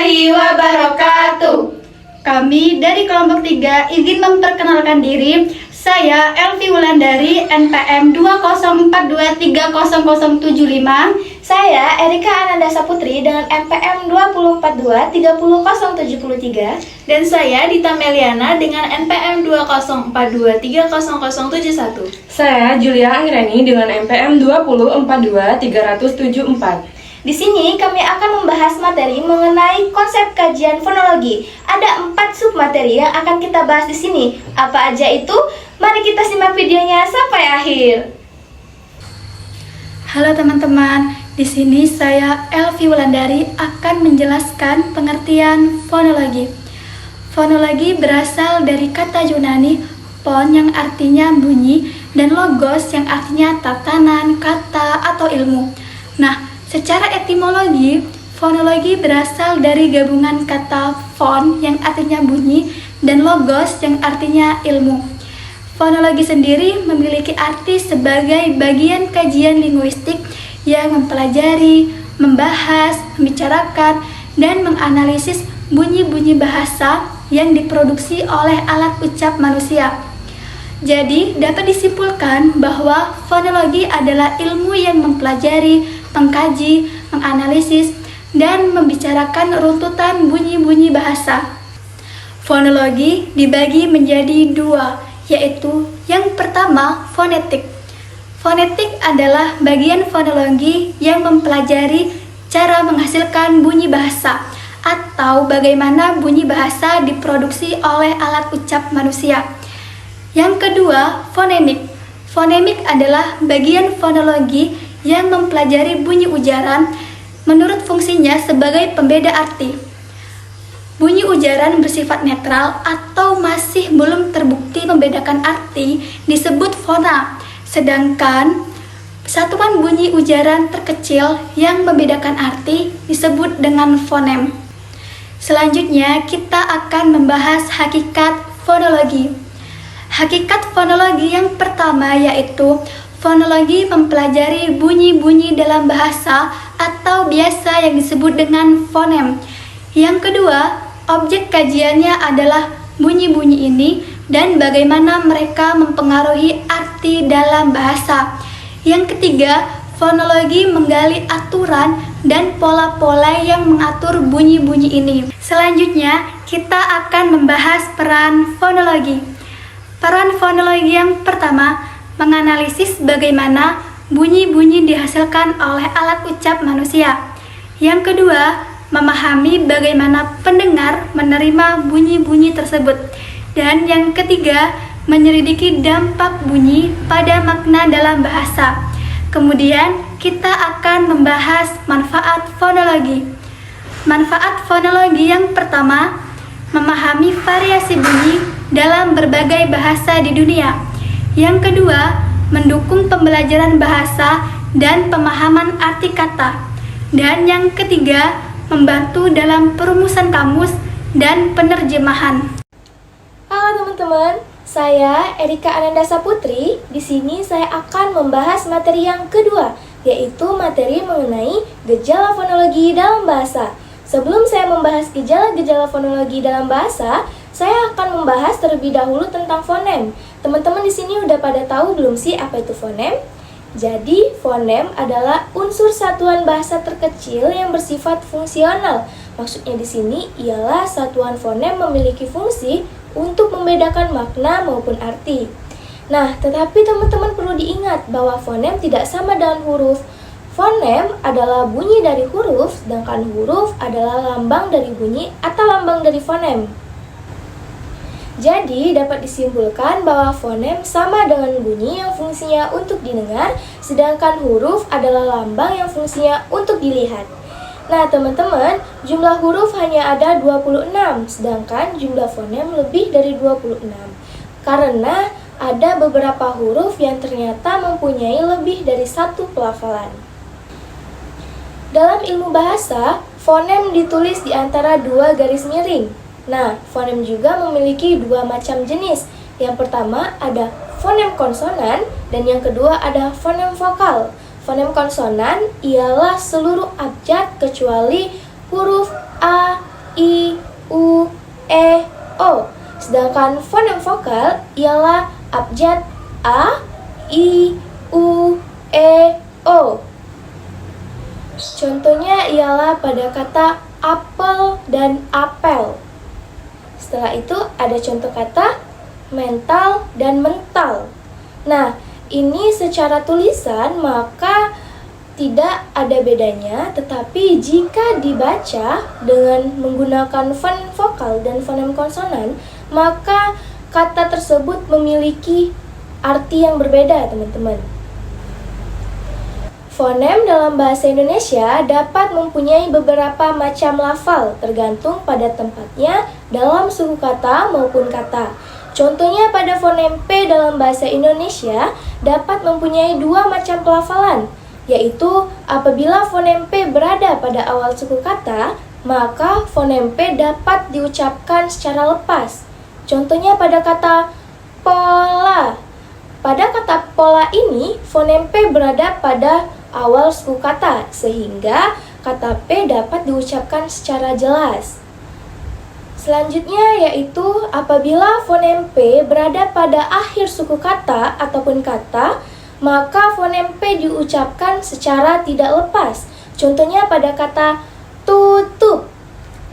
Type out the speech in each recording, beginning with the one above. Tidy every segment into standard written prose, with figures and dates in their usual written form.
warahmatullahi wabarakatuh. Kami dari kelompok 3 izin memperkenalkan diri. Saya Elvi Wulandari, NPM 204230075. Saya Erika Ananda Saputri dengan NPM 204230073. Dan saya Dita Meliana dengan NPM 204230071. Saya Julia Anggreni dengan NPM 2042374. Di sini kami akan membahas materi mengenai konsep kajian fonologi. Ada 4 submateri yang akan kita bahas di sini. Apa aja itu? Mari kita simak videonya sampai akhir. Halo teman-teman, di sini saya Elvi Wulandari akan menjelaskan pengertian fonologi. Fonologi berasal dari kata Yunani fon yang artinya bunyi dan logos yang artinya tatanan, kata, atau ilmu. Nah, secara etimologi, fonologi berasal dari gabungan kata fon yang artinya bunyi dan logos yang artinya ilmu. Fonologi sendiri memiliki arti sebagai bagian kajian linguistik yang mempelajari, membahas, membicarakan, dan menganalisis bunyi-bunyi bahasa yang diproduksi oleh alat ucap manusia. Jadi, dapat disimpulkan bahwa fonologi adalah ilmu yang mempelajari, mengkaji, menganalisis, dan membicarakan runtutan bunyi-bunyi bahasa. Fonologi dibagi menjadi 2, yaitu yang pertama fonetik. Fonetik adalah bagian fonologi yang mempelajari cara menghasilkan bunyi bahasa atau bagaimana bunyi bahasa diproduksi oleh alat ucap manusia. Yang kedua, fonemik. Fonemik adalah bagian fonologi yang mempelajari bunyi ujaran menurut fungsinya sebagai pembeda arti. Bunyi ujaran bersifat netral atau masih belum terbukti membedakan arti disebut fona, sedangkan satuan bunyi ujaran terkecil yang membedakan arti disebut dengan fonem. Selanjutnya kita akan membahas hakikat fonologi. Hakikat fonologi yang pertama yaitu fonologi mempelajari bunyi-bunyi dalam bahasa atau biasa yang disebut dengan fonem. Yang kedua, objek kajiannya adalah bunyi-bunyi ini dan bagaimana mereka mempengaruhi arti dalam bahasa. Yang ketiga, fonologi menggali aturan dan pola-pola yang mengatur bunyi-bunyi ini. Selanjutnya, kita akan membahas peran fonologi. Peran fonologi yang pertama, menganalisis bagaimana bunyi-bunyi dihasilkan oleh alat ucap manusia. Yang kedua, memahami bagaimana pendengar menerima bunyi-bunyi tersebut. Dan yang ketiga, menyelidiki dampak bunyi pada makna dalam bahasa. Kemudian, kita akan membahas manfaat fonologi. Manfaat fonologi yang pertama, memahami variasi bunyi dalam berbagai bahasa di dunia. Yang kedua, mendukung pembelajaran bahasa dan pemahaman arti kata. Dan yang ketiga, membantu dalam perumusan kamus dan penerjemahan. Halo teman-teman, saya Erika Ananda Saputri. Di sini saya akan membahas materi yang kedua, yaitu materi mengenai gejala fonologi dalam bahasa. Sebelum saya membahas gejala-gejala fonologi dalam bahasa, saya akan membahas terlebih dahulu tentang fonem. Teman-teman di sini udah pada tahu belum sih apa itu fonem? Jadi, fonem adalah unsur satuan bahasa terkecil yang bersifat fungsional. Maksudnya di sini ialah satuan fonem memiliki fungsi untuk membedakan makna maupun arti. Nah, tetapi teman-teman perlu diingat bahwa fonem tidak sama dengan huruf. Fonem adalah bunyi dari huruf, sedangkan huruf adalah lambang dari bunyi atau lambang dari fonem. Jadi, dapat disimpulkan bahwa fonem sama dengan bunyi yang fungsinya untuk didengar, sedangkan huruf adalah lambang yang fungsinya untuk dilihat. Nah, teman-teman, jumlah huruf hanya ada 26, sedangkan jumlah fonem lebih dari 26. Karena ada beberapa huruf yang ternyata mempunyai lebih dari satu pelafalan. Dalam ilmu bahasa, fonem ditulis di antara 2 garis miring. Nah, fonem juga memiliki 2 macam jenis. Yang pertama ada fonem konsonan dan yang kedua ada fonem vokal. Fonem konsonan ialah seluruh abjad kecuali huruf A, I, U, E, O. Sedangkan fonem vokal ialah abjad A, I, U, E, O. Contohnya ialah pada kata apel dan apel. Setelah itu ada contoh kata mental dan mental. Nah, ini secara tulisan maka tidak ada bedanya, tetapi jika dibaca dengan menggunakan fonem vokal dan fonem konsonan, maka kata tersebut memiliki arti yang berbeda, teman-teman. Fonem dalam bahasa Indonesia dapat mempunyai beberapa macam lafal tergantung pada tempatnya dalam suku kata maupun kata. Contohnya pada fonem P dalam bahasa Indonesia dapat mempunyai dua macam pelafalan, yaitu apabila fonem P berada pada awal suku kata, maka fonem P dapat diucapkan secara lepas. Contohnya pada kata pola. Pada kata pola ini, fonem P berada pada awal suku kata, sehingga kata P dapat diucapkan secara jelas. Selanjutnya yaitu apabila fonem P berada pada akhir suku kata ataupun kata, maka fonem P diucapkan secara tidak lepas. Contohnya pada kata tutup.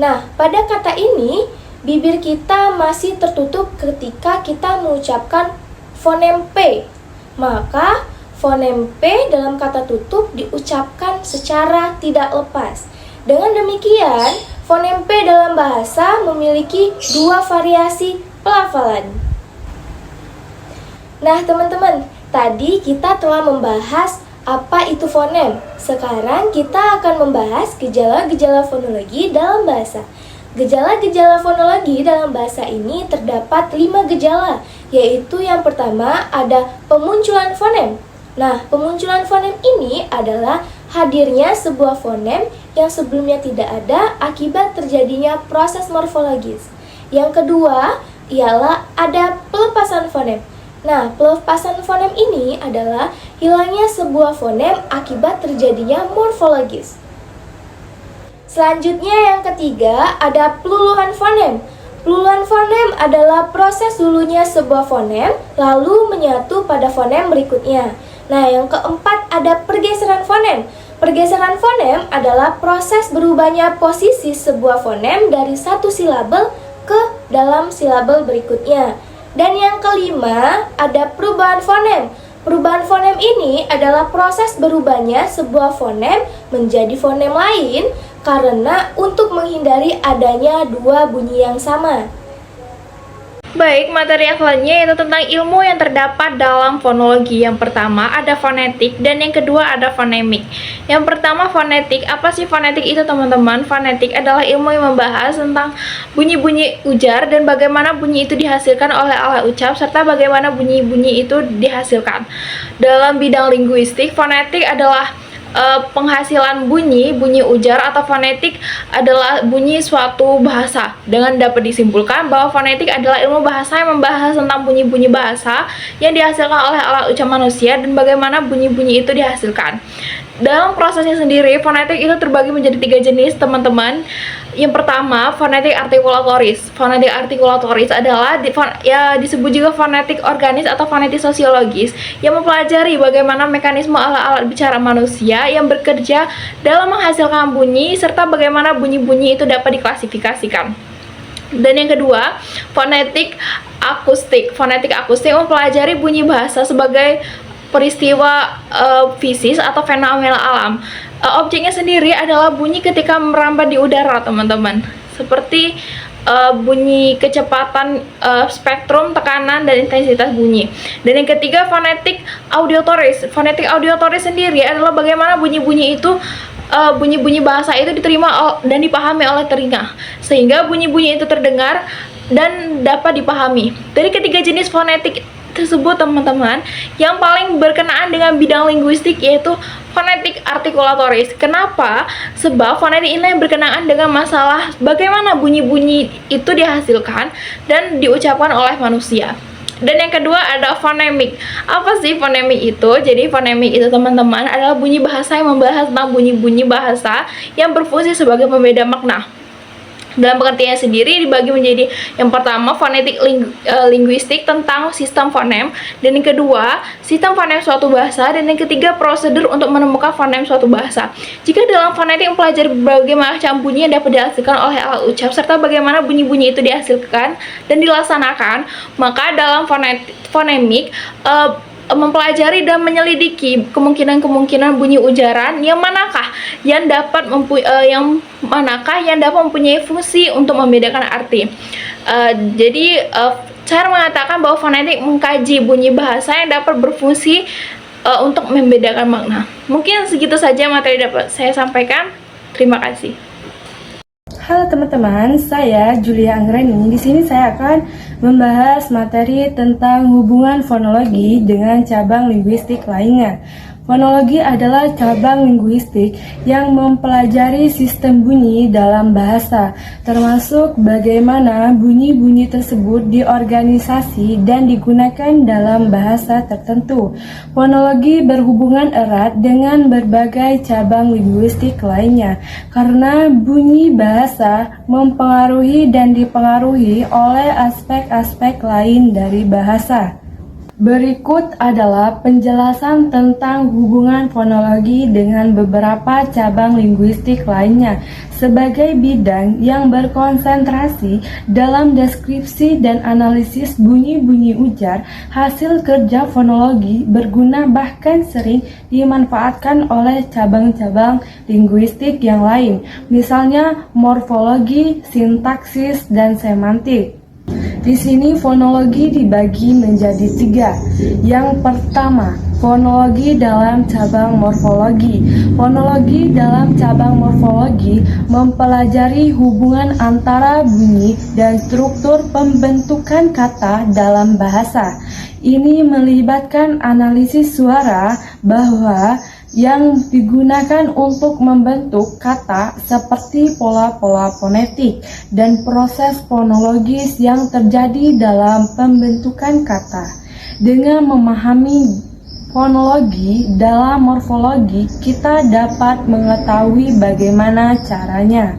Nah, pada kata ini, bibir kita masih tertutup ketika kita mengucapkan fonem P. Maka, fonem P dalam kata tutup diucapkan secara tidak lepas. Dengan demikian, fonem P dalam bahasa memiliki dua variasi pelafalan. Nah, teman-teman, tadi kita telah membahas apa itu fonem. Sekarang kita akan membahas gejala-gejala fonologi dalam bahasa. Gejala-gejala fonologi dalam bahasa ini terdapat 5 gejala, yaitu yang pertama ada pemunculan fonem. Nah, pemunculan fonem ini adalah hadirnya sebuah fonem yang sebelumnya tidak ada akibat terjadinya proses morfologis. Yang kedua ialah ada pelepasan fonem. Nah, pelepasan fonem ini adalah hilangnya sebuah fonem akibat terjadinya morfologis. Selanjutnya yang ketiga ada peluluhan fonem. Peluluhan fonem adalah proses dulunya sebuah fonem lalu menyatu pada fonem berikutnya. Nah, yang keempat ada pergeseran fonem. Pergeseran fonem adalah proses berubahnya posisi sebuah fonem dari satu silabel ke dalam silabel berikutnya. Dan yang kelima ada perubahan fonem. Perubahan fonem ini adalah proses berubahnya sebuah fonem menjadi fonem lain karena untuk menghindari adanya dua bunyi yang sama. Baik, materi yang selanjutnya yaitu tentang ilmu yang terdapat dalam fonologi. Yang pertama ada fonetik dan yang kedua ada fonemik. Yang pertama fonetik. Apa sih fonetik itu, teman-teman? Fonetik adalah ilmu yang membahas tentang bunyi-bunyi ujar dan bagaimana bunyi itu dihasilkan oleh alat ucap serta bagaimana bunyi-bunyi itu dihasilkan. Dalam bidang linguistik, fonetik adalah penghasilan bunyi ujar atau fonetik adalah bunyi suatu bahasa. Dengan dapat disimpulkan bahwa fonetik adalah ilmu bahasa yang membahas tentang bunyi-bunyi bahasa yang dihasilkan oleh alat ucap manusia dan bagaimana bunyi-bunyi itu dihasilkan. Dalam prosesnya sendiri, fonetik itu terbagi menjadi 3 jenis, teman-teman. Yang pertama, fonetik artikulatoris. Fonetik artikulatoris adalah disebut juga fonetik organis atau fonetik sosiologis yang mempelajari bagaimana mekanisme alat-alat bicara manusia yang bekerja dalam menghasilkan bunyi serta bagaimana bunyi-bunyi itu dapat diklasifikasikan. Dan yang kedua, fonetik akustik. Fonetik akustik mempelajari bunyi bahasa sebagai peristiwa fisis atau fenomena alam. Objeknya sendiri adalah bunyi ketika merambat di udara, teman-teman. Seperti bunyi kecepatan spektrum, tekanan, dan intensitas bunyi. Dan yang ketiga, fonetik auditoris. Fonetik auditoris sendiri adalah bagaimana bunyi-bunyi itu bunyi-bunyi bahasa itu diterima dan dipahami oleh telinga, sehingga bunyi-bunyi itu terdengar dan dapat dipahami. Dari ketiga jenis fonetik tersebut, teman-teman, yang paling berkenaan dengan bidang linguistik yaitu fonetik artikulatoris. Kenapa? Sebab fonetik ini yang berkenaan dengan masalah bagaimana bunyi-bunyi itu dihasilkan dan diucapkan oleh manusia. Dan yang kedua ada fonemik. Apa sih fonemik itu? Jadi fonemik itu, teman-teman, adalah bunyi bahasa yang membahas tentang bunyi-bunyi bahasa yang berfungsi sebagai pembeda makna. Dalam pengertiannya sendiri dibagi menjadi yang pertama fonetik linguistik tentang sistem fonem, dan yang kedua sistem fonem suatu bahasa, dan yang ketiga prosedur untuk menemukan fonem suatu bahasa. Jika dalam fonetik mempelajari berbagai macam bunyi yang dapat dihasilkan oleh alat ucap serta bagaimana bunyi-bunyi itu dihasilkan dan dilaksanakan, maka dalam fonemik mempelajari dan menyelidiki kemungkinan-kemungkinan bunyi ujaran yang manakah yang dapat mempunyai fungsi untuk membedakan arti. Jadi cara mengatakan bahwa fonetik mengkaji bunyi bahasa yang dapat berfungsi untuk membedakan makna. Mungkin segitu saja materi dapat saya sampaikan. Terima kasih. Halo teman-teman, saya Julia Anggreni. Di sini saya akan membahas materi tentang hubungan fonologi dengan cabang linguistik lainnya. Fonologi adalah cabang linguistik yang mempelajari sistem bunyi dalam bahasa, termasuk bagaimana bunyi-bunyi tersebut diorganisasi dan digunakan dalam bahasa tertentu. Fonologi berhubungan erat dengan berbagai cabang linguistik lainnya, karena bunyi bahasa mempengaruhi dan dipengaruhi oleh aspek-aspek lain dari bahasa. Berikut adalah penjelasan tentang hubungan fonologi dengan beberapa cabang linguistik lainnya sebagai bidang yang berkonsentrasi dalam deskripsi dan analisis bunyi-bunyi ujar. Hasil kerja fonologi berguna bahkan sering dimanfaatkan oleh cabang-cabang linguistik yang lain, misalnya morfologi, sintaksis, dan semantik. Di sini fonologi dibagi menjadi 3. Yang pertama, fonologi dalam cabang morfologi. Fonologi dalam cabang morfologi mempelajari hubungan antara bunyi dan struktur pembentukan kata dalam bahasa. Ini melibatkan analisis suara bahwa yang digunakan untuk membentuk kata seperti pola-pola fonetik dan proses fonologis yang terjadi dalam pembentukan kata. Dengan memahami fonologi dalam morfologi, kita dapat mengetahui bagaimana caranya.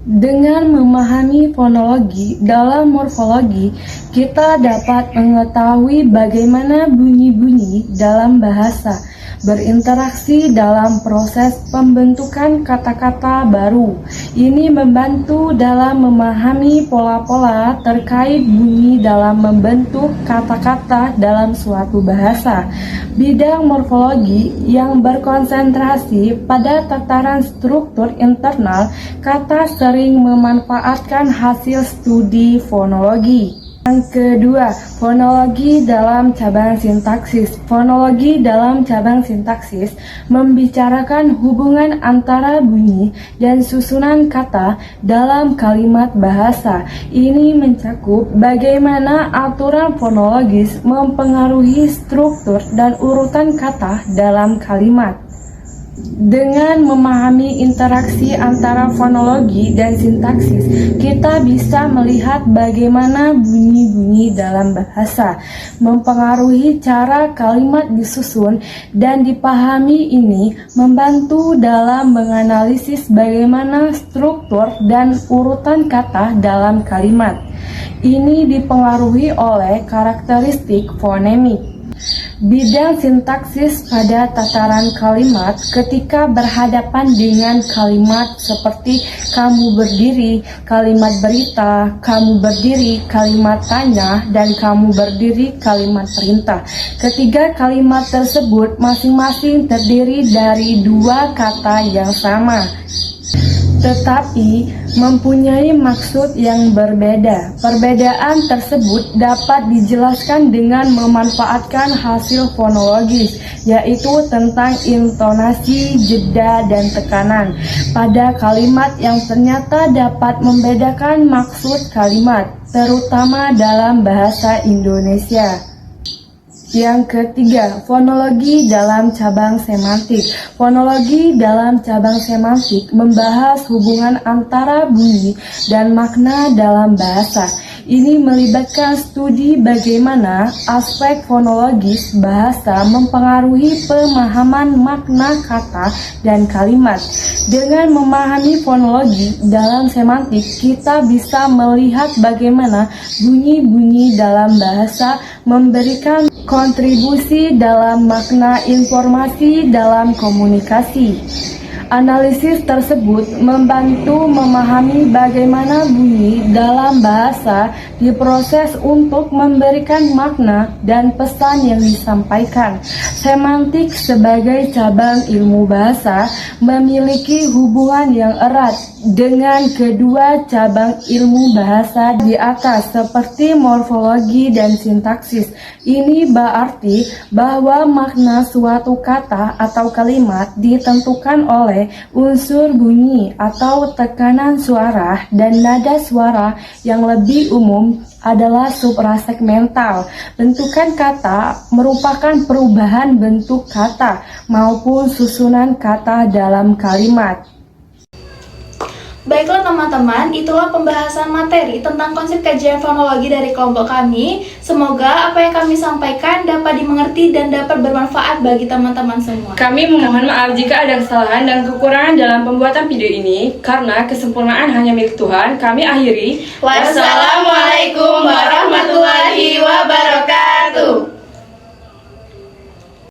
Dengan memahami fonologi dalam morfologi, kita dapat mengetahui bagaimana bunyi-bunyi dalam bahasa berinteraksi dalam proses pembentukan kata-kata baru. Ini membantu dalam memahami pola-pola terkait bunyi dalam membentuk kata-kata dalam suatu bahasa. Bidang morfologi yang berkonsentrasi pada tataran struktur internal kata sering memanfaatkan hasil studi fonologi. Yang kedua, fonologi dalam cabang sintaksis. Fonologi dalam cabang sintaksis membicarakan hubungan antara bunyi dan susunan kata dalam kalimat bahasa. Ini mencakup bagaimana aturan fonologis mempengaruhi struktur dan urutan kata dalam kalimat. Dengan memahami interaksi antara fonologi dan sintaksis, kita bisa melihat bagaimana bunyi-bunyi dalam bahasa mempengaruhi cara kalimat disusun, dan dipahami ini membantu dalam menganalisis bagaimana struktur dan urutan kata dalam kalimat. Ini dipengaruhi oleh karakteristik fonemik. Bidang sintaksis pada tataran kalimat ketika berhadapan dengan kalimat seperti kamu berdiri, kalimat berita, kamu berdiri, kalimat tanya, dan kamu berdiri, kalimat perintah. Ketiga kalimat tersebut masing-masing terdiri dari 2 kata yang sama, tetapi mempunyai maksud yang berbeda. Perbedaan tersebut dapat dijelaskan dengan memanfaatkan hasil fonologis, yaitu tentang intonasi, jeda, dan tekanan pada kalimat yang ternyata dapat membedakan maksud kalimat, terutama dalam bahasa Indonesia. Yang ketiga, fonologi dalam cabang semantik. Fonologi dalam cabang semantik membahas hubungan antara bunyi dan makna dalam bahasa. Ini melibatkan studi bagaimana aspek fonologis bahasa mempengaruhi pemahaman makna kata dan kalimat. Dengan memahami fonologi dalam semantik, kita bisa melihat bagaimana bunyi-bunyi dalam bahasa memberikan kontribusi dalam makna informasi dalam komunikasi. Analisis tersebut membantu memahami bagaimana bunyi dalam bahasa diproses untuk memberikan makna dan pesan yang disampaikan. Semantik sebagai cabang ilmu bahasa memiliki hubungan yang erat dengan kedua cabang ilmu bahasa di atas seperti morfologi dan sintaksis. Ini berarti bahwa makna suatu kata atau kalimat ditentukan oleh unsur bunyi atau tekanan suara, dan nada suara yang lebih umum adalah suprasegmental. Bentukan kata merupakan perubahan bentuk kata maupun susunan kata dalam kalimat. Baiklah teman-teman, itulah pembahasan materi tentang konsep kajian fonologi dari kelompok kami. Semoga apa yang kami sampaikan dapat dimengerti dan dapat bermanfaat bagi teman-teman semua. Kami memohon maaf jika ada kesalahan dan kekurangan dalam pembuatan video ini, karena kesempurnaan hanya milik Tuhan. Kami akhiri. Wassalamualaikum warahmatullahi wabarakatuh.